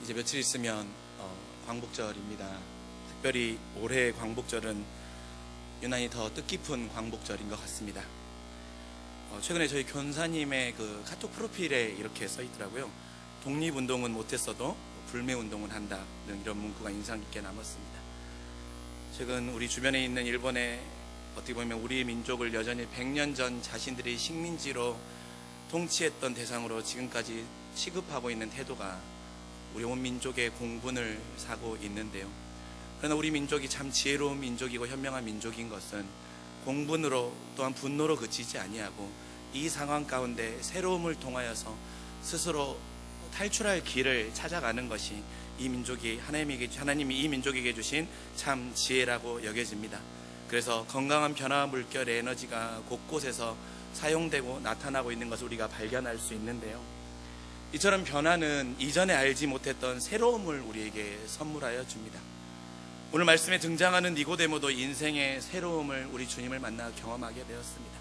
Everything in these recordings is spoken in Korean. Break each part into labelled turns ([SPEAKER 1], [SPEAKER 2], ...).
[SPEAKER 1] 이제 며칠 있으면 광복절입니다. 특별히 올해 광복절은 유난히 더 뜻깊은 광복절인 것 같습니다. 최근에 저희 교사님의 그 카톡 프로필에 이렇게 써 있더라고요. 독립운동은 못했어도 불매운동은 한다. 이런 문구가 인상 깊게 남았습니다. 최근 우리 주변에 있는 일본의 어떻게 보면 우리 민족을 여전히 100년 전 자신들이 식민지로 통치했던 대상으로 지금까지 취급하고 있는 태도가 우리 온 민족의 공분을 사고 있는데요. 그러나 우리 민족이 참 지혜로운 민족이고 현명한 민족인 것은 공분으로 또한 분노로 그치지 아니하고 이 상황 가운데 새로움을 통하여서 스스로 탈출할 길을 찾아가는 것이 이 민족이 하나님이 이 민족에게 주신 참 지혜라고 여겨집니다. 그래서 건강한 변화 물결의 에너지가 곳곳에서 사용되고 나타나고 있는 것을 우리가 발견할 수 있는데요. 이처럼 변화는 이전에 알지 못했던 새로움을 우리에게 선물하여 줍니다. 오늘 말씀에 등장하는 니고데모도 인생의 새로움을 우리 주님을 만나 경험하게 되었습니다.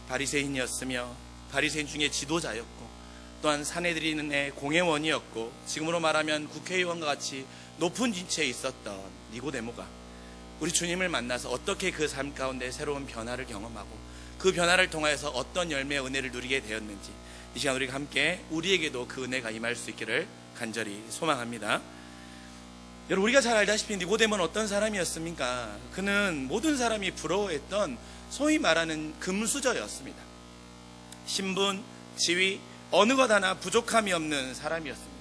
[SPEAKER 1] 바리새인이었으며 바리새인 중에 지도자였고 또한 사내들인의 공회원이었고 지금으로 말하면 국회의원과 같이 높은 위치에 있었던 니고데모가 우리 주님을 만나서 어떻게 그 삶 가운데 새로운 변화를 경험하고 그 변화를 통하여서 어떤 열매의 은혜를 누리게 되었는지 이 시간 우리가 함께 우리에게도 그 은혜가 임할 수 있기를 간절히 소망합니다. 여러분, 우리가 잘 알다시피 니고데모는 어떤 사람이었습니까? 그는 모든 사람이 부러워했던 소위 말하는 금수저였습니다. 신분, 지위, 어느 것 하나 부족함이 없는 사람이었습니다.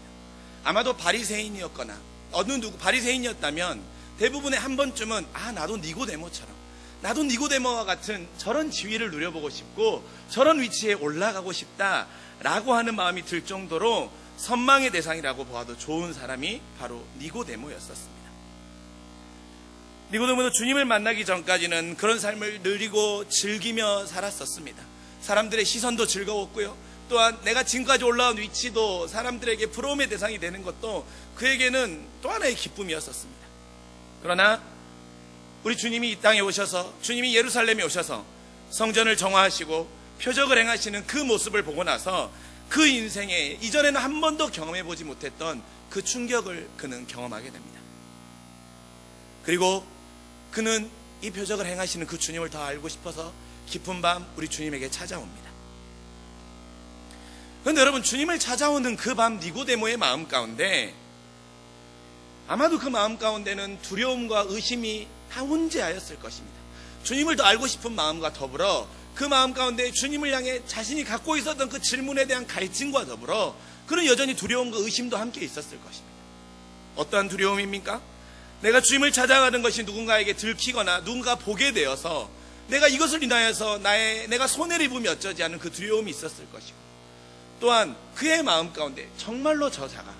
[SPEAKER 1] 아마도 바리새인이었거나 바리새인이었다면 대부분의 한 번쯤은 나도 니고데모처럼 나도 니고데모와 같은 저런 지위를 누려보고 싶고 저런 위치에 올라가고 싶다라고 하는 마음이 들 정도로 선망의 대상이라고 보아도 좋은 사람이 바로 니고데모였었습니다. 니고데모도 주님을 만나기 전까지는 그런 삶을 누리고 즐기며 살았었습니다. 사람들의 시선도 즐거웠고요. 또한 내가 지금까지 올라온 위치도 사람들에게 부러움의 대상이 되는 것도 그에게는 또 하나의 기쁨이었었습니다. 그러나 우리 주님이 이 땅에 오셔서 주님이 예루살렘에 오셔서 성전을 정화하시고 표적을 행하시는 그 모습을 보고 나서 그 인생에 이전에는 한 번도 경험해보지 못했던 그 충격을 그는 경험하게 됩니다. 그리고 그는 이 표적을 행하시는 그 주님을 더 알고 싶어서 깊은 밤 우리 주님에게 찾아옵니다. 그런데 여러분, 주님을 찾아오는 그 밤 니고데모의 마음 가운데 아마도 그 마음 가운데는 두려움과 의심이 다 혼재하였을 것입니다. 주님을 더 알고 싶은 마음과 더불어 그 마음 가운데 주님을 향해 자신이 갖고 있었던 그 질문에 대한 갈증과 더불어 그는 여전히 두려움과 의심도 함께 있었을 것입니다. 어떠한 두려움입니까? 내가 주님을 찾아가는 것이 누군가에게 들키거나 누군가 보게 되어서 내가 이것을 인하여서 내가 손해를 입으면 어쩌지 않은 그 두려움이 있었을 것이고, 또한 그의 마음 가운데 정말로 저자가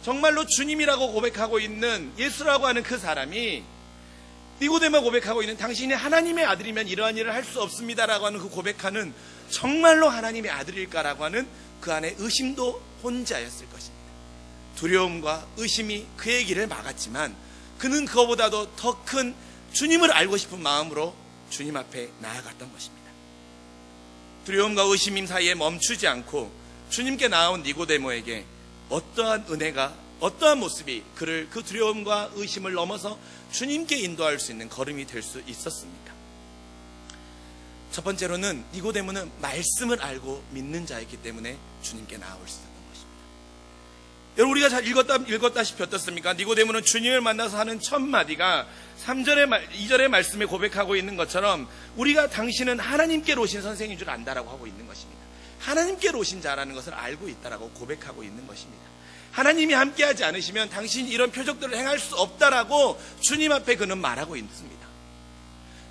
[SPEAKER 1] 정말로 주님이라고 고백하고 있는 예수라고 하는 그 사람이 니고데모가 고백하고 있는 당신이 하나님의 아들이면 이러한 일을 할 수 없습니다라고 하는 그 고백하는 정말로 하나님의 아들일까라고 하는 그 안에 의심도 혼자였을 것입니다. 두려움과 의심이 그의 길을 막았지만 그는 그거보다도 더 큰 주님을 알고 싶은 마음으로 주님 앞에 나아갔던 것입니다. 두려움과 의심 사이에 멈추지 않고 주님께 나아온 니고데모에게 어떠한 은혜가 어떠한 모습이 그를 그 두려움과 의심을 넘어서 주님께 인도할 수 있는 걸음이 될 수 있었습니까? 첫 번째로는 니고데모는 말씀을 알고 믿는 자였기 때문에 주님께 나아올 수 있었던 것입니다. 여러분, 우리가 잘 읽었다시피 어떻습니까? 니고데모는 주님을 만나서 하는 첫 마디가 2절의 말씀에 고백하고 있는 것처럼 우리가 당신은 하나님께로 오신 선생인 줄 안다라고 하고 있는 것입니다. 하나님께로 오신 자라는 것을 알고 있다라고 고백하고 있는 것입니다. 하나님이 함께하지 않으시면 당신이 이런 표적들을 행할 수 없다라고 주님 앞에 그는 말하고 있습니다.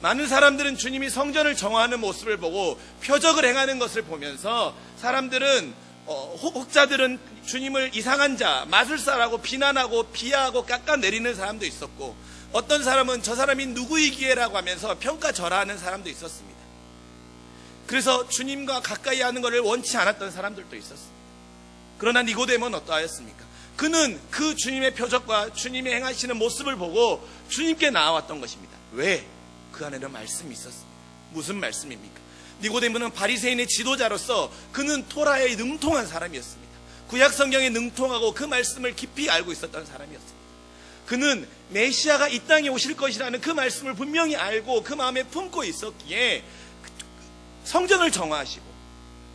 [SPEAKER 1] 많은 사람들은 주님이 성전을 정화하는 모습을 보고 표적을 행하는 것을 보면서 사람들은 혹자들은 주님을 이상한 자, 마술사라고 비난하고 비하하고 깎아내리는 사람도 있었고, 어떤 사람은 저 사람이 누구이기에라고 하면서 평가절하하는 사람도 있었습니다. 그래서 주님과 가까이 하는 것을 원치 않았던 사람들도 있었습니다. 그러나 니고데모는 어떠하였습니까? 그는 그 주님의 표적과 주님이 행하시는 모습을 보고 주님께 나아왔던 것입니다. 왜? 그 안에는 말씀이 있었습니다. 무슨 말씀입니까? 니고데모는 바리새인의 지도자로서 그는 토라에 능통한 사람이었습니다. 구약 성경에 능통하고 그 말씀을 깊이 알고 있었던 사람이었습니다. 그는 메시아가 이 땅에 오실 것이라는 그 말씀을 분명히 알고 그 마음에 품고 있었기에 성전을 정화하시고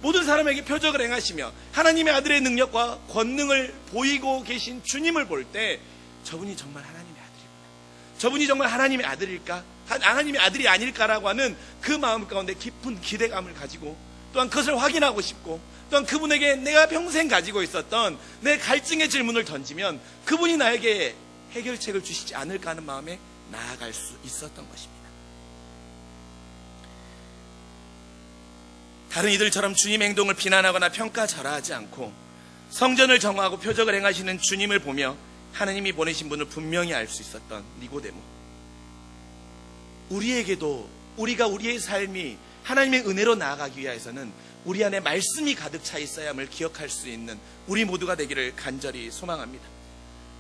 [SPEAKER 1] 모든 사람에게 표적을 행하시며 하나님의 아들의 능력과 권능을 보이고 계신 주님을 볼 때 저분이 정말 하나님의 아들이구나, 저분이 정말 하나님의 아들일까, 하나님의 아들이 아닐까라고 하는 그 마음 가운데 깊은 기대감을 가지고 또한 그것을 확인하고 싶고 또한 그분에게 내가 평생 가지고 있었던 내 갈증의 질문을 던지면 그분이 나에게 해결책을 주시지 않을까 하는 마음에 나아갈 수 있었던 것입니다. 다른 이들처럼 주님의 행동을 비난하거나 평가절하하지 않고 성전을 정화하고 표적을 행하시는 주님을 보며 하나님이 보내신 분을 분명히 알 수 있었던 니고데모. 우리에게도 우리가 우리의 삶이 하나님의 은혜로 나아가기 위해서는 우리 안에 말씀이 가득 차 있어야 함을 기억할 수 있는 우리 모두가 되기를 간절히 소망합니다.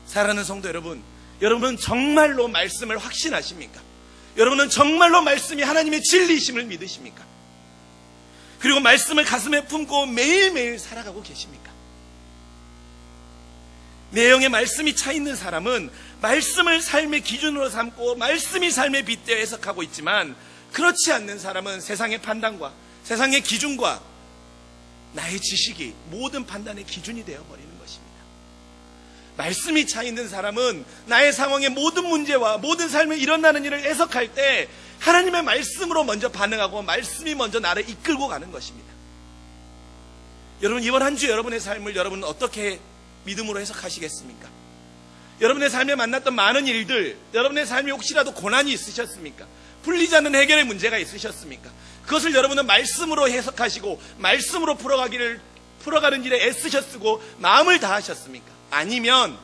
[SPEAKER 1] 사랑하는 성도 여러분, 여러분은 정말로 말씀을 확신하십니까? 여러분은 정말로 말씀이 하나님의 진리이심을 믿으십니까? 그리고 말씀을 가슴에 품고 매일매일 살아가고 계십니까? 내용에 말씀이 차 있는 사람은 말씀을 삶의 기준으로 삼고 말씀이 삶의 빗대어 해석하고 있지만, 그렇지 않는 사람은 세상의 판단과 세상의 기준과 나의 지식이 모든 판단의 기준이 되어버리는 것입니다. 말씀이 차 있는 사람은 나의 상황의 모든 문제와 모든 삶에 일어나는 일을 해석할 때 하나님의 말씀으로 먼저 반응하고 말씀이 먼저 나를 이끌고 가는 것입니다. 여러분, 이번 한 주 여러분의 삶을 여러분은 어떻게 믿음으로 해석하시겠습니까? 여러분의 삶에 만났던 많은 일들, 여러분의 삶에 혹시라도 고난이 있으셨습니까? 풀리지 않는 해결의 문제가 있으셨습니까? 그것을 여러분은 말씀으로 해석하시고 말씀으로 풀어가는 일에 애쓰셨고 마음을 다하셨습니까? 아니면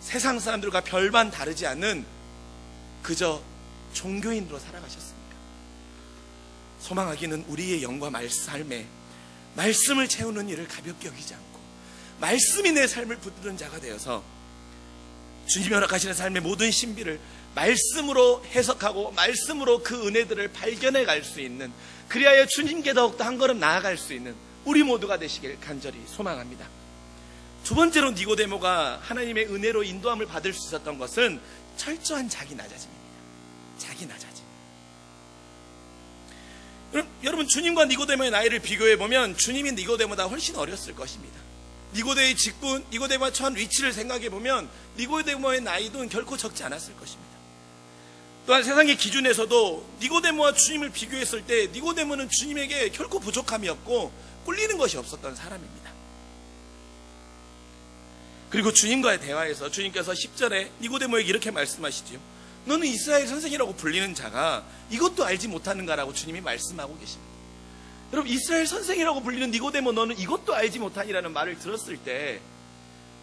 [SPEAKER 1] 세상 사람들과 별반 다르지 않은 그저 종교인으로 살아가셨습니까? 소망하기는 우리의 영과 삶에 말씀을 채우는 일을 가볍게 여기지 않고 말씀이 내 삶을 붙드는 자가 되어서 주님이 허락하시는 삶의 모든 신비를 말씀으로 해석하고 말씀으로 그 은혜들을 발견해 갈 수 있는, 그리하여 주님께 더욱더 한 걸음 나아갈 수 있는 우리 모두가 되시길 간절히 소망합니다. 두 번째로 니고데모가 하나님의 은혜로 인도함을 받을 수 있었던 것은 철저한 자기 낮아짐입니다. 자기 낮아짐. 여러분, 주님과 니고데모의 나이를 비교해보면 주님이 니고데모보다 훨씬 어렸을 것입니다. 니고데모가 처한 위치를 생각해보면 니고데모의 나이도 결코 적지 않았을 것입니다. 또한 세상의 기준에서도 니고데모와 주님을 비교했을 때 니고데모는 주님에게 결코 부족함이 없고 꿀리는 것이 없었던 사람입니다. 그리고 주님과의 대화에서 주님께서 10절에 니고데모에게 이렇게 말씀하시죠. 너는 이스라엘 선생이라고 불리는 자가 이것도 알지 못하는가라고 주님이 말씀하고 계십니다. 여러분, 이스라엘 선생이라고 불리는 니고데모, 너는 이것도 알지 못하니라는 말을 들었을 때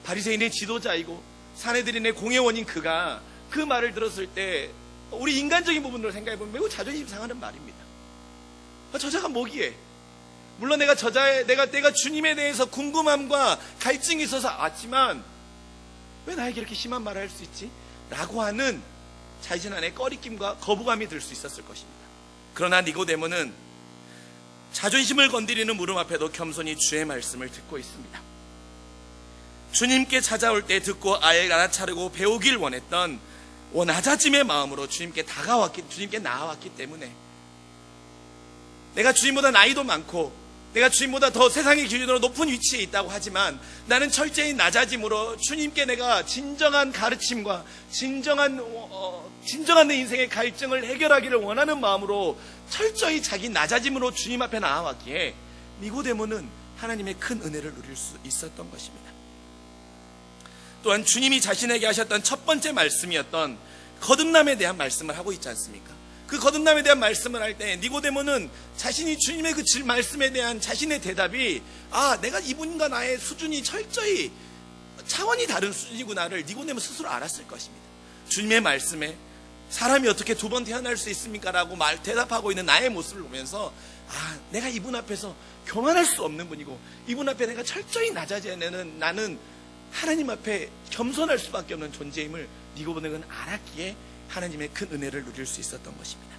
[SPEAKER 1] 바리새인의 지도자이고 사내들인의 공회원인 그가 그 말을 들었을 때 우리 인간적인 부분으로 생각해보면 매우 자존심 상하는 말입니다. 저자가 뭐기에? 물론 내가 주님에 대해서 궁금함과 갈증이 있어서 왔지만 왜 나에게 이렇게 심한 말을 할 수 있지? 라고 하는 자신 안에 꺼리낌과 거부감이 들 수 있었을 것입니다. 그러나 니고데모는 자존심을 건드리는 물음 앞에도 겸손히 주의 말씀을 듣고 있습니다. 주님께 찾아올 때 듣고 알아차리고 배우길 원했던 낮아짐의 마음으로 주님께 나아왔기 때문에, 내가 주님보다 나이도 많고 내가 주님보다 더 세상의 기준으로 높은 위치에 있다고 하지만 나는 철저히 낮아짐으로 주님께 내가 진정한 가르침과 진정한 내 인생의 갈증을 해결하기를 원하는 마음으로 철저히 자기 낮아짐으로 주님 앞에 나아왔기에 니고데모는 하나님의 큰 은혜를 누릴 수 있었던 것입니다. 또한 주님이 자신에게 하셨던 첫 번째 말씀이었던 거듭남에 대한 말씀을 하고 있지 않습니까? 그 거듭남에 대한 말씀을 할 때 니고데모는 자신이 주님의 그 말씀에 대한 자신의 대답이 내가 이분과 나의 수준이 철저히 차원이 다른 수준이구나를 니고데모 스스로 알았을 것입니다. 주님의 말씀에 사람이 어떻게 두 번 태어날 수 있습니까? 라고 대답하고 있는 나의 모습을 보면서 내가 이분 앞에서 교만할 수 없는 분이고 이분 앞에 내가 철저히 낮아져야 되는, 나는 하나님 앞에 겸손할 수밖에 없는 존재임을 니고데모는 알았기에 하나님의 큰 은혜를 누릴 수 있었던 것입니다.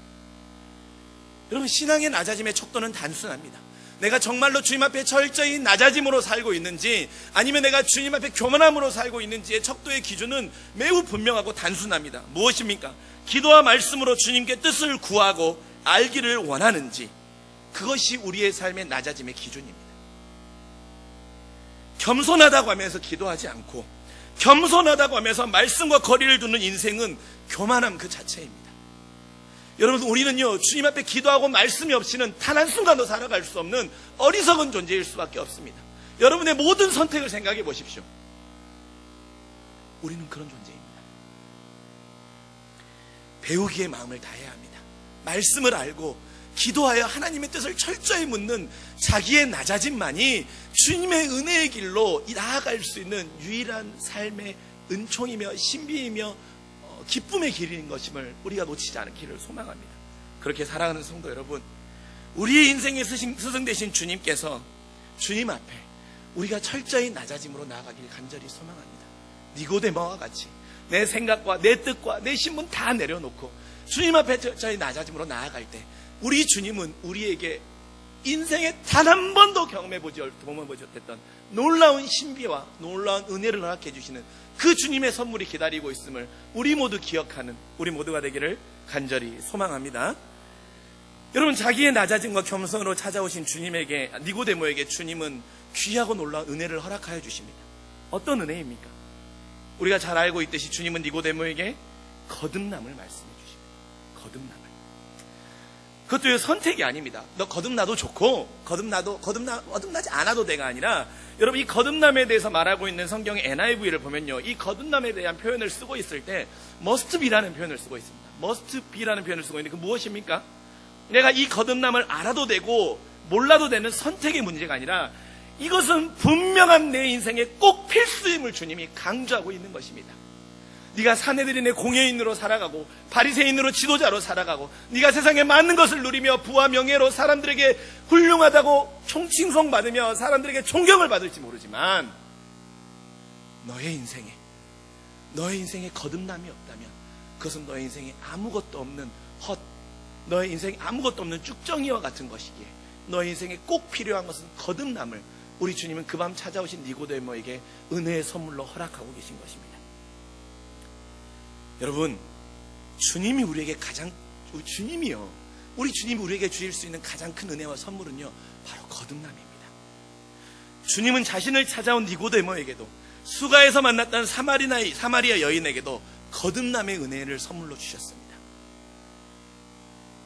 [SPEAKER 1] 여러분, 신앙의 낮아짐의 척도는 단순합니다. 내가 정말로 주님 앞에 철저히 낮아짐으로 살고 있는지, 아니면 내가 주님 앞에 교만함으로 살고 있는지의 척도의 기준은 매우 분명하고 단순합니다. 무엇입니까? 기도와 말씀으로 주님께 뜻을 구하고 알기를 원하는지, 그것이 우리의 삶의 낮아짐의 기준입니다. 겸손하다고 하면서 기도하지 않고, 겸손하다고 하면서 말씀과 거리를 두는 인생은 교만함 그 자체입니다. 여러분, 우리는요, 주님 앞에 기도하고 말씀이 없이는 단 한순간도 살아갈 수 없는 어리석은 존재일 수밖에 없습니다. 여러분의 모든 선택을 생각해 보십시오. 우리는 그런 존재입니다. 배우기의 마음을 다해야 합니다. 말씀을 알고 기도하여 하나님의 뜻을 철저히 묻는 자기의 낮아짐만이 주님의 은혜의 길로 나아갈 수 있는 유일한 삶의 은총이며 신비이며 기쁨의 길인 것임을 우리가 놓치지 않기를 소망합니다. 그렇게 살아가는 성도 여러분, 우리의 인생의 스승 되신 주님께서 주님 앞에 우리가 철저히 낮아짐으로 나아가길 간절히 소망합니다. 니고데모와 같이 내 생각과 내 뜻과 내 신분 다 내려놓고 주님 앞에 철저히 낮아짐으로 나아갈 때, 우리 주님은 우리에게 인생에 단 한 번도 경험해보지 못했던 놀라운 신비와 놀라운 은혜를 허락해 주시는 그 주님의 선물이 기다리고 있음을 우리 모두 기억하는 우리 모두가 되기를 간절히 소망합니다. 여러분, 자기의 낮아짐과 겸손으로 찾아오신 주님에게, 니고데모에게 주님은 귀하고 놀라운 은혜를 허락하여 주십니다. 어떤 은혜입니까? 우리가 잘 알고 있듯이 주님은 니고데모에게 거듭남을 말씀해 주십니다. 거듭남을. 그것도 선택이 아닙니다. 너 거듭나도 좋고 거듭나지 않아도 돼가 아니라, 여러분, 이 거듭남에 대해서 말하고 있는 성경의 NIV를 보면요, 이 거듭남에 대한 표현을 쓰고 있을 때 must be라는 표현을 쓰고 있습니다. must be라는 표현을 쓰고 있는데, 그 무엇입니까? 내가 이 거듭남을 알아도 되고 몰라도 되는 선택의 문제가 아니라, 이것은 분명한 내 인생의 꼭 필수임을 주님이 강조하고 있는 것입니다. 네가 사내들인의 공예인으로 살아가고 바리새인으로 지도자로 살아가고, 네가 세상에 많은 것을 누리며 부와 명예로 사람들에게 훌륭하다고 총칭송 받으며 사람들에게 존경을 받을지 모르지만, 너의 인생에 거듭남이 없다면 그것은 너의 인생에 아무것도 없는 너의 인생에 아무것도 없는 쭉정이와 같은 것이기에, 너의 인생에 꼭 필요한 것은 거듭남을 우리 주님은 그 밤 찾아오신 니고데모에게 은혜의 선물로 허락하고 계신 것입니다. 여러분, 주님이 우리에게 우리 주님이 우리에게 주실 수 있는 가장 큰 은혜와 선물은요, 바로 거듭남입니다. 주님은 자신을 찾아온 니고데모에게도, 수가에서 만났던 사마리아 여인에게도 거듭남의 은혜를 선물로 주셨습니다.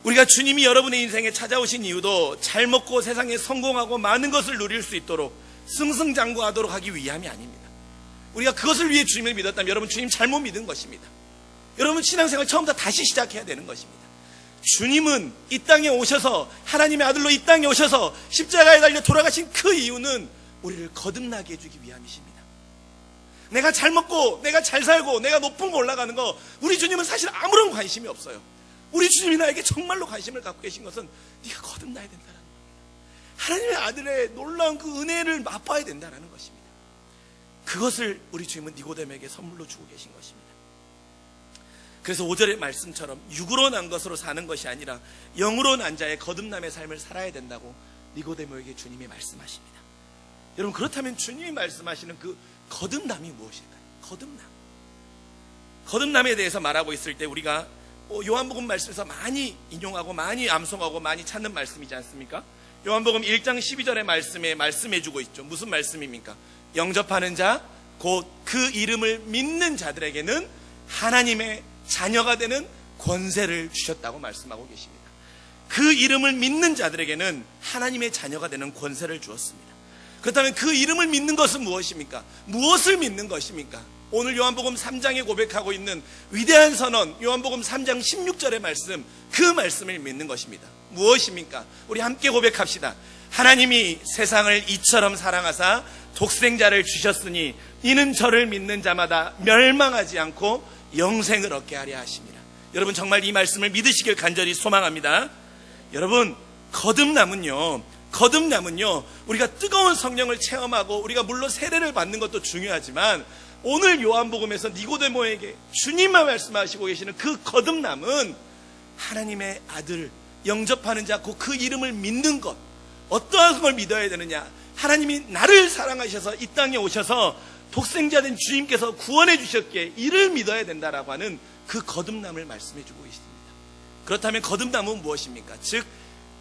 [SPEAKER 1] 우리가 주님이 여러분의 인생에 찾아오신 이유도 잘 먹고 세상에 성공하고 많은 것을 누릴 수 있도록 승승장구하도록 하기 위함이 아닙니다. 우리가 그것을 위해 주님을 믿었다면 여러분, 주님 잘못 믿은 것입니다. 여러분, 신앙생활 처음부터 다시 시작해야 되는 것입니다. 주님은 이 땅에 오셔서, 하나님의 아들로 이 땅에 오셔서 십자가에 달려 돌아가신 그 이유는 우리를 거듭나게 해주기 위함이십니다. 내가 잘 먹고 내가 잘 살고 내가 높은 거 올라가는 거, 우리 주님은 사실 아무런 관심이 없어요. 우리 주님이 나에게 정말로 관심을 갖고 계신 것은 네가 거듭나야 된다는 겁니다. 하나님의 아들의 놀라운 그 은혜를 맛봐야 된다는 것입니다. 그것을 우리 주님은 니고데모에게 선물로 주고 계신 것입니다. 그래서 5절의 말씀처럼 육으로 난 것으로 사는 것이 아니라 영으로 난 자의 거듭남의 삶을 살아야 된다고 니고데모에게 주님이 말씀하십니다. 여러분, 그렇다면 주님이 말씀하시는 그 거듭남이 무엇일까요? 거듭남에 대해서 말하고 있을 때 우리가 요한복음 말씀에서 많이 인용하고 많이 암송하고 많이 찾는 말씀이지 않습니까? 요한복음 1장 12절의 말씀에 말씀해주고 있죠. 무슨 말씀입니까? 영접하는 자, 곧 그 이름을 믿는 자들에게는 하나님의 자녀가 되는 권세를 주셨다고 말씀하고 계십니다. 그 이름을 믿는 자들에게는 하나님의 자녀가 되는 권세를 주었습니다. 그렇다면 그 이름을 믿는 것은 무엇입니까? 무엇을 믿는 것입니까? 오늘 요한복음 3장에 고백하고 있는 위대한 선언, 요한복음 3장 16절의 말씀, 그 말씀을 믿는 것입니다. 무엇입니까? 우리 함께 고백합시다. 하나님이 세상을 이처럼 사랑하사 독생자를 주셨으니 이는 저를 믿는 자마다 멸망하지 않고 영생을 얻게 하려 하십니다. 여러분, 정말 이 말씀을 믿으시길 간절히 소망합니다. 여러분, 거듭남은요, 우리가 뜨거운 성령을 체험하고 우리가 물론 세례를 받는 것도 중요하지만, 오늘 요한복음에서 니고데모에게 주님만 말씀하시고 계시는 그 거듭남은 하나님의 아들 영접하는 자, 그 이름을 믿는 것, 어떠한 걸 믿어야 되느냐? 하나님이 나를 사랑하셔서 이 땅에 오셔서 독생자 된 주님께서 구원해 주셨기에 이를 믿어야 된다라고 하는 그 거듭남을 말씀해 주고 계십니다. 그렇다면 거듭남은 무엇입니까? 즉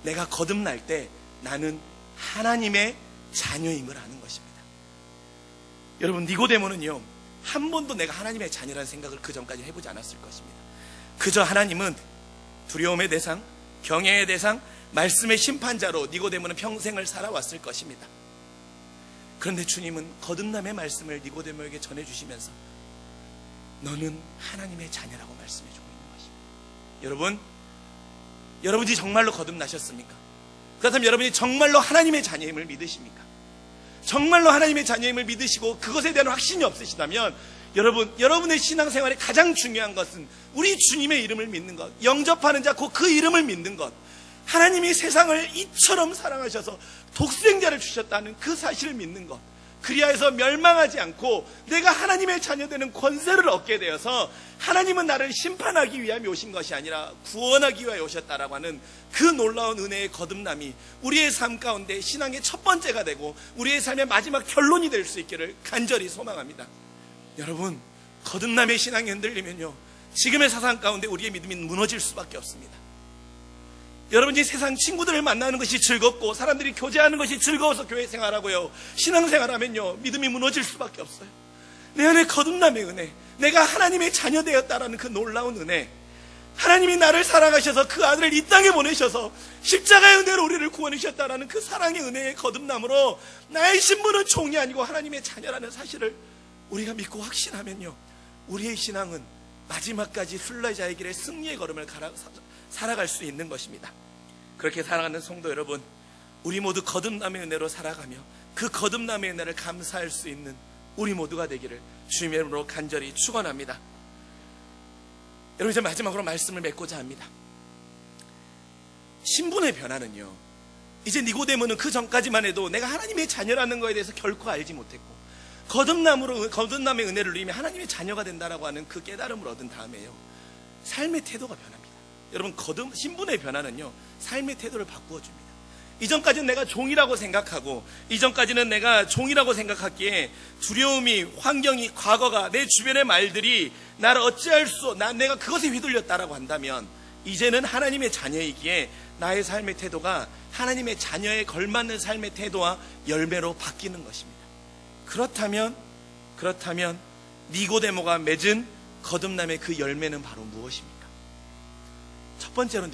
[SPEAKER 1] 내가 거듭날 때 나는 하나님의 자녀임을 아는 것입니다. 여러분, 니고데모는요 한 번도 내가 하나님의 자녀라는 생각을 그 전까지 해보지 않았을 것입니다. 그저 하나님은 두려움의 대상, 경외의 대상, 말씀의 심판자로 니고데모는 평생을 살아왔을 것입니다. 그런데 주님은 거듭남의 말씀을 니고데모에게 전해주시면서 너는 하나님의 자녀라고 말씀해주고 있는 것입니다. 여러분이 정말로 거듭나셨습니까? 그렇다면 여러분이 정말로 하나님의 자녀임을 믿으십니까? 정말로 하나님의 자녀임을 믿으시고 그것에 대한 확신이 없으시다면 여러분의 신앙생활에 가장 중요한 것은 우리 주님의 이름을 믿는 것, 영접하는 자 곧 그 이름을 믿는 것, 하나님이 세상을 이처럼 사랑하셔서 독생자를 주셨다는 그 사실을 믿는 것, 그리하여서 멸망하지 않고 내가 하나님의 자녀되는 권세를 얻게 되어서 하나님은 나를 심판하기 위함이 오신 것이 아니라 구원하기 위하여 오셨다라고 하는 그 놀라운 은혜의 거듭남이 우리의 삶 가운데 신앙의 첫 번째가 되고 우리의 삶의 마지막 결론이 될 수 있기를 간절히 소망합니다. 여러분, 거듭남의 신앙이 흔들리면요 지금의 사상 가운데 우리의 믿음이 무너질 수밖에 없습니다. 여러분이 세상 친구들을 만나는 것이 즐겁고 사람들이 교제하는 것이 즐거워서 교회 생활하고요 신앙생활하면요 믿음이 무너질 수밖에 없어요. 내 안에 거듭남의 은혜, 내가 하나님의 자녀 되었다라는 그 놀라운 은혜, 하나님이 나를 사랑하셔서 그 아들을 이 땅에 보내셔서 십자가의 은혜로 우리를 구원해 주셨다라는 그 사랑의 은혜의 거듭남으로 나의 신분은 종이 아니고 하나님의 자녀라는 사실을 우리가 믿고 확신하면요 우리의 신앙은 마지막까지 순례자의 길에 승리의 걸음을 살아갈 수 있는 것입니다. 그렇게 살아가는 성도 여러분, 우리 모두 거듭남의 은혜로 살아가며 그 거듭남의 은혜를 감사할 수 있는 우리 모두가 되기를 주님의 이름으로 간절히 축원합니다. 여러분, 이제 마지막으로 말씀을 맺고자 합니다. 신분의 변화는요 이제 니고데모는 그 전까지만 해도 내가 하나님의 자녀라는 것에 대해서 결코 알지 못했고 거듭남의 은혜를 누리며 하나님의 자녀가 된다라고 하는 그 깨달음을 얻은 다음에요 삶의 태도가 변합니다. 여러분, 신분의 변화는요 삶의 태도를 바꾸어 줍니다. 이전까지는 내가 종이라고 생각하고 이전까지는 내가 종이라고 생각했기에 두려움이, 환경이, 과거가, 내 주변의 말들이 나를 어찌할 수, 내가 그것에 휘둘렸다라고 한다면 이제는 하나님의 자녀이기에 나의 삶의 태도가 하나님의 자녀에 걸맞는 삶의 태도와 열매로 바뀌는 것입니다. 그렇다면 니고데모가 맺은 거듭남의 그 열매는 바로 무엇입니까? 첫 번째로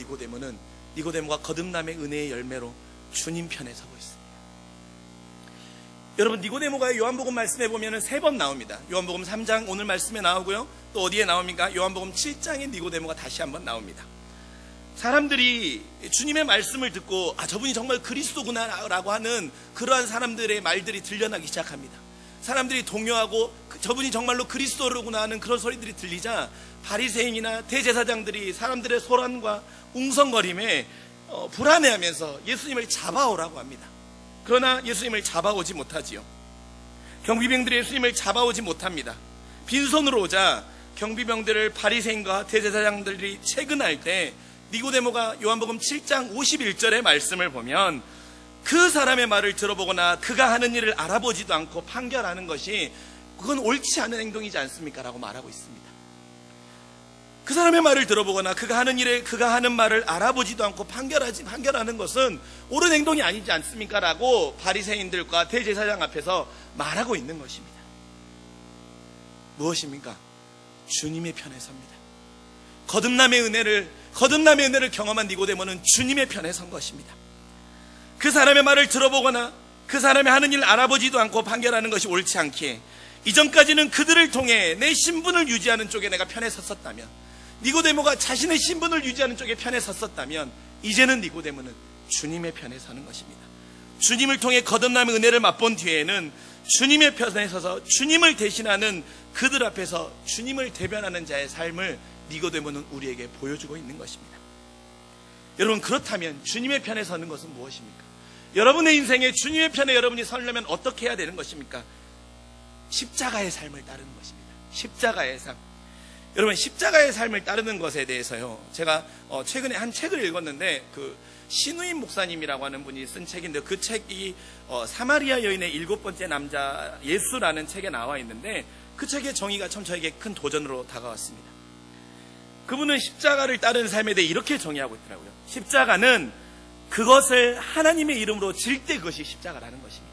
[SPEAKER 1] 니고데모가 거듭남의 은혜의 열매로 주님 편에 서고 있습니다. 여러분, 니고데모가 요한복음 말씀에 보면 3번 나옵니다. 요한복음 3장 오늘 말씀에 나오고요 또 어디에 나옵니까? 요한복음 7장에 니고데모가 다시 한번 나옵니다. 사람들이 주님의 말씀을 듣고 저분이 정말 그리스도구나 라고 하는 그러한 사람들의 말들이 들려나기 시작합니다. 사람들이 동요하고 저분이 정말로 그리스도로구나 하는 그런 소리들이 들리자 바리새인이나 대제사장들이 사람들의 소란과 웅성거림에 불안해하면서 예수님을 잡아오라고 합니다. 그러나 예수님을 잡아오지 못하지요. 경비병들이 예수님을 잡아오지 못합니다. 빈손으로 오자 경비병들을 바리새인과 대제사장들이 채근할 때 니고데모가 요한복음 7장 51절의 말씀을 보면 그 사람의 말을 들어보거나 그가 하는 일을 알아보지도 않고 판결하는 것이 그건 옳지 않은 행동이지 않습니까? 라고 말하고 있습니다. 그 사람의 말을 들어보거나 그가 하는 말을 알아보지도 않고 판결하는 것은 옳은 행동이 아니지 않습니까? 라고 바리새인들과 대제사장 앞에서 말하고 있는 것입니다. 무엇입니까? 주님의 편에 섭니다. 거듭남의 은혜를 경험한 니고데모는 주님의 편에 선 것입니다. 그 사람의 말을 들어보거나 그 사람이 하는 일을 알아보지도 않고 판결하는 것이 옳지 않기에 이전까지는 그들을 통해 내 신분을 유지하는 쪽에 내가 편에 섰었다면, 니고데모가 자신의 신분을 유지하는 쪽에 편에 섰었다면, 이제는 니고데모는 주님의 편에 서는 것입니다. 주님을 통해 거듭남의 은혜를 맛본 뒤에는 주님의 편에 서서 주님을 대신하는 그들 앞에서 주님을 대변하는 자의 삶을 니고데모는 우리에게 보여주고 있는 것입니다. 여러분, 그렇다면 주님의 편에 서는 것은 무엇입니까? 여러분의 인생에 주님의 편에 여러분이 서려면 어떻게 해야 되는 것입니까? 십자가의 삶을 따르는 것입니다. 십자가의 삶. 여러분, 십자가의 삶을 따르는 것에 대해서요, 제가 최근에 한 책을 읽었는데 그 신우임 목사님이라고 하는 분이 쓴 책인데, 그 책이 사마리아 여인의 7번째 남자 예수라는 책에 나와 있는데, 그 책의 정의가 참 저에게 큰 도전으로 다가왔습니다. 그분은 십자가를 따르는 삶에 대해 이렇게 정의하고 있더라고요. 십자가는 그것을 하나님의 이름으로 질 때 그것이 십자가라는 것입니다.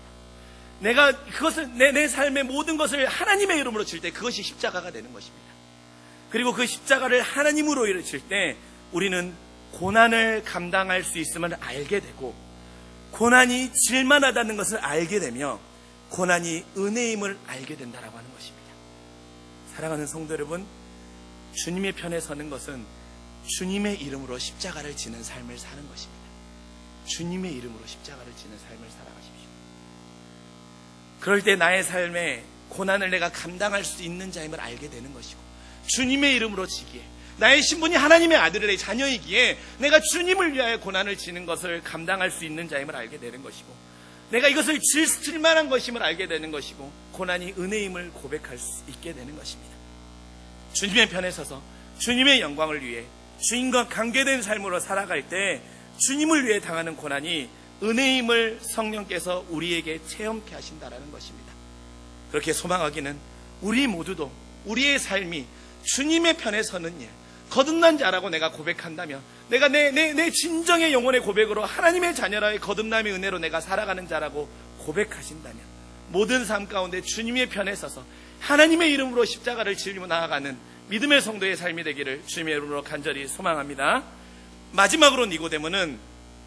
[SPEAKER 1] 내가 그것을 내 삶의 모든 것을 하나님의 이름으로 질 때 그것이 십자가가 되는 것입니다. 그리고 그 십자가를 하나님으로 질 때 우리는 고난을 감당할 수 있음을 알게 되고, 고난이 질만하다는 것을 알게 되며 고난이 은혜임을 알게 된다라고 하는 것입니다. 사랑하는 성도 여러분, 주님의 편에 서는 것은 주님의 이름으로 십자가를 지는 삶을 사는 것입니다. 주님의 이름으로 십자가를 지는 삶을 살아가십시오. 그럴 때 나의 삶에 고난을 내가 감당할 수 있는 자임을 알게 되는 것이고, 주님의 이름으로 지기에, 나의 신분이 하나님의 아들의 자녀이기에 내가 주님을 위하여 고난을 지는 것을 감당할 수 있는 자임을 알게 되는 것이고, 내가 이것을 질 만한 것임을 알게 되는 것이고, 고난이 은혜임을 고백할 수 있게 되는 것입니다. 주님의 편에 서서 주님의 영광을 위해 주님과 관계된 삶으로 살아갈 때 주님을 위해 당하는 고난이 은혜임을 성령께서 우리에게 체험케 하신다라는 것입니다. 그렇게 소망하기는 우리 모두도 우리의 삶이 주님의 편에 서는 일, 거듭난 자라고 내가 고백한다면, 내가 내 진정의 영혼의 고백으로 하나님의 자녀라의 거듭남의 은혜로 내가 살아가는 자라고 고백하신다면, 모든 삶 가운데 주님의 편에 서서 하나님의 이름으로 십자가를 지고 나아가는 믿음의 성도의 삶이 되기를 주님의 이름으로 간절히 소망합니다. 마지막으로 니고데모는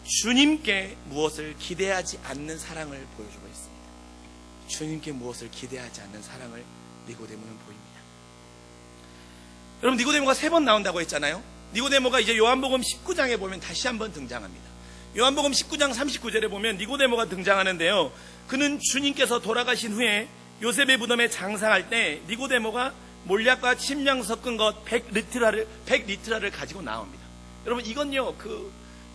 [SPEAKER 1] 주님께 무엇을 기대하지 않는 사랑을 보여주고 있습니다. 주님께 무엇을 기대하지 않는 사랑을 니고데모는 보입니다. 여러분, 니고데모가 3번 나온다고 했잖아요. 니고데모가 이제 요한복음 19장에 보면 다시 한번 등장합니다. 요한복음 19장 39절에 보면 니고데모가 등장하는데요, 그는 주님께서 돌아가신 후에 요셉의 무덤에 장사할 때 니고데모가 몰약과 침량 섞은 것 100리트라를 가지고 나옵니다. 여러분, 이건요,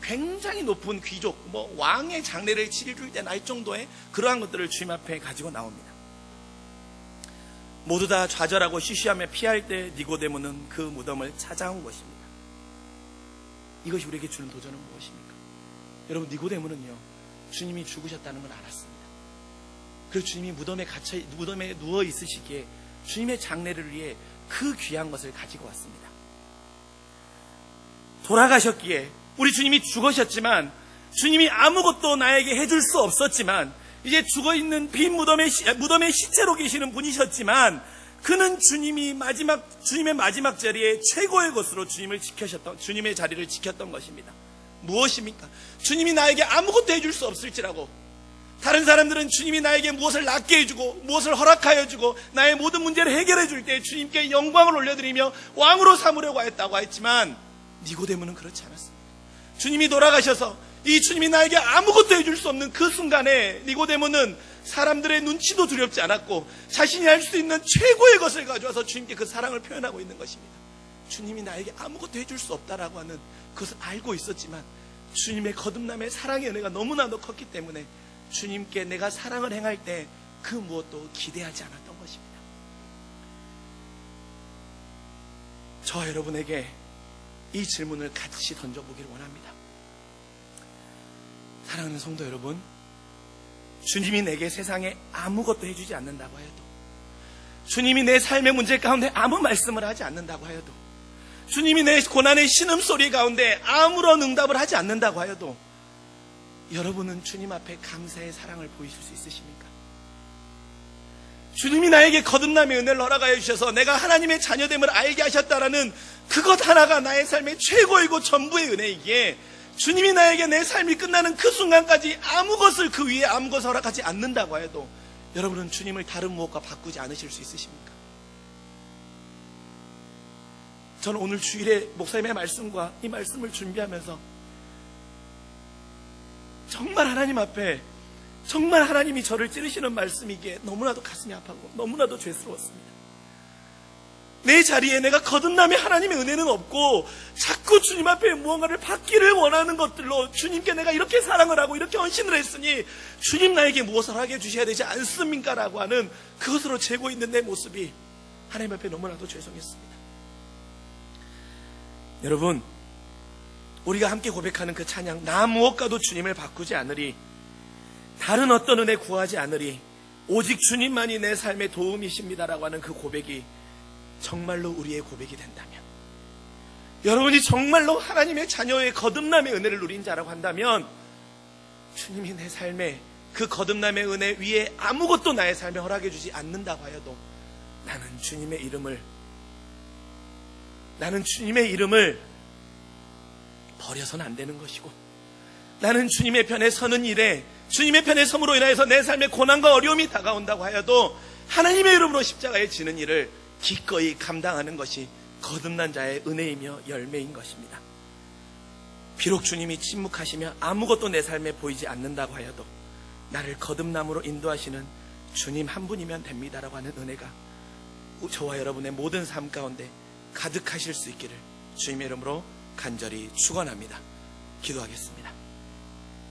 [SPEAKER 1] 굉장히 높은 귀족, 왕의 장례를 치를 때 날 정도의 그러한 것들을 주님 앞에 가지고 나옵니다. 모두 다 좌절하고 시시하며 피할 때 니고데모는 그 무덤을 찾아온 것입니다. 이것이 우리에게 주는 도전은 무엇입니까? 여러분, 니고데모는요, 주님이 죽으셨다는 걸 알았습니다. 그리고 주님이 무덤에 누워 있으시기에 주님의 장례를 위해 그 귀한 것을 가지고 왔습니다. 돌아가셨기에, 우리 주님이 죽으셨지만, 주님이 아무것도 나에게 해줄 수 없었지만, 이제 죽어있는 빈 무덤에 시체로 계시는 분이셨지만, 그는 주님의 마지막 자리에 최고의 것으로 주님의 자리를 지켰던 것입니다. 무엇입니까? 주님이 나에게 아무것도 해줄 수 없을지라고, 다른 사람들은 주님이 나에게 무엇을 낫게 해주고 무엇을 허락하여 주고 나의 모든 문제를 해결해 줄 때 주님께 영광을 올려드리며 왕으로 삼으려고 했다고 했지만, 니고데모는 그렇지 않았습니다. 주님이 돌아가셔서 이 주님이 나에게 아무것도 해줄 수 없는 그 순간에 니고데모는 사람들의 눈치도 두렵지 않았고 자신이 할 수 있는 최고의 것을 가져와서 주님께 그 사랑을 표현하고 있는 것입니다. 주님이 나에게 아무것도 해줄 수 없다라고 하는 그것을 알고 있었지만, 주님의 거듭남의 사랑의 은혜가 너무나도 컸기 때문에 주님께 내가 사랑을 행할 때 그 무엇도 기대하지 않았던 것입니다. 저 여러분에게 이 질문을 같이 던져보기를 원합니다. 사랑하는 성도 여러분, 주님이 내게 세상에 아무것도 해주지 않는다고 해도, 주님이 내 삶의 문제 가운데 아무 말씀을 하지 않는다고 해도, 주님이 내 고난의 신음소리 가운데 아무런 응답을 하지 않는다고 해도, 여러분은 주님 앞에 감사의 사랑을 보이실 수 있으십니까? 주님이 나에게 거듭남의 은혜를 허락하여 주셔서 내가 하나님의 자녀됨을 알게 하셨다라는 그것 하나가 나의 삶의 최고이고 전부의 은혜이기에, 주님이 나에게 내 삶이 끝나는 그 순간까지 그 위에 아무것을 허락하지 않는다고 해도 여러분은 주님을 다른 무엇과 바꾸지 않으실 수 있으십니까? 저는 오늘 주일에 목사님의 말씀과 이 말씀을 준비하면서 정말 하나님 앞에, 정말 하나님이 저를 찌르시는 말씀이기에 너무나도 가슴이 아프고 너무나도 죄스러웠습니다. 내 자리에 내가 거듭남의 하나님의 은혜는 없고 자꾸 주님 앞에 무언가를 받기를 원하는 것들로 주님께 내가 이렇게 사랑을 하고 이렇게 헌신을 했으니 주님 나에게 무엇을 하게 주셔야 되지 않습니까? 라고 하는 그것으로 재고 있는 내 모습이 하나님 앞에 너무나도 죄송했습니다. 여러분, 우리가 함께 고백하는 그 찬양, 나 무엇과도 주님을 바꾸지 않으리, 다른 어떤 은혜 구하지 않으리, 오직 주님만이 내 삶의 도움이십니다라고 하는 그 고백이 정말로 우리의 고백이 된다면, 여러분이 정말로 하나님의 자녀의 거듭남의 은혜를 누린 자라고 한다면, 주님이 내 삶에 그 거듭남의 은혜 위에 아무것도 나의 삶에 허락해 주지 않는다고 하여도 나는 주님의 이름을 버려서는 안 되는 것이고, 나는 주님의 편에 서는 일에, 주님의 편에 섬으로 인하여서 내 삶의 고난과 어려움이 다가온다고 하여도 하나님의 이름으로 십자가에 지는 일을 기꺼이 감당하는 것이 거듭난 자의 은혜이며 열매인 것입니다. 비록 주님이 침묵하시며 아무것도 내 삶에 보이지 않는다고 하여도 나를 거듭남으로 인도하시는 주님 한 분이면 됩니다라고 하는 은혜가 저와 여러분의 모든 삶 가운데 가득하실 수 있기를 주님의 이름으로 간절히 축원합니다. 기도하겠습니다.